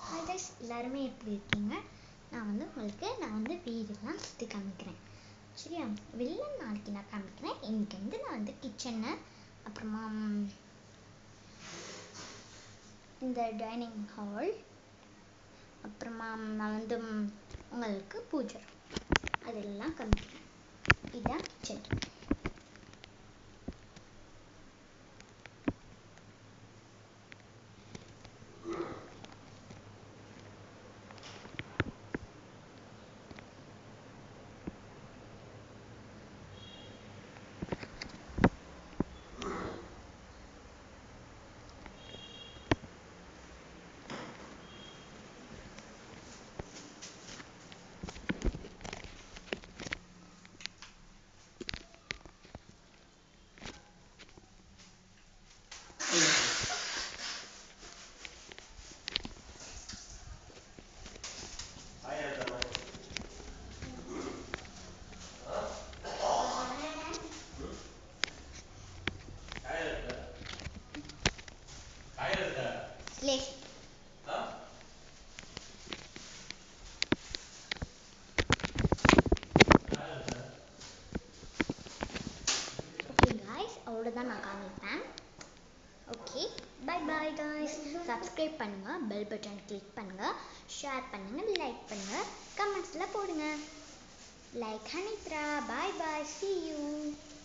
Hi guys, எல்லாருமே எப்படி இருக்கீங்க? நான் உங்களுக்கு வீடெல்லாம் சுற்றி காமிக்கிறேன். சரியா? வெளில நாளைக்கு நான் காமிக்கிறேன். இன்னைக்கு நான் கிச்சனை, அப்புறமா இந்த டைனிங் ஹால், அப்புறமா நான் உங்களுக்கு பூஜை அதெல்லாம் காமிக்கிறேன். இதுதான் கிச்சன். அவ்வளோதான் நான் காமிப்பேன். Okay, bye bye guys. Subscribe பண்ணுங்கள், பெல் பட்டன் கிளிக் பண்ணுங்கள், ஷேர் பண்ணுங்கள், லைக் பண்ணுங்கள், கமெண்ட்ஸில் போடுங்க. லைக் ஹனித்ரா. Bye bye, see you.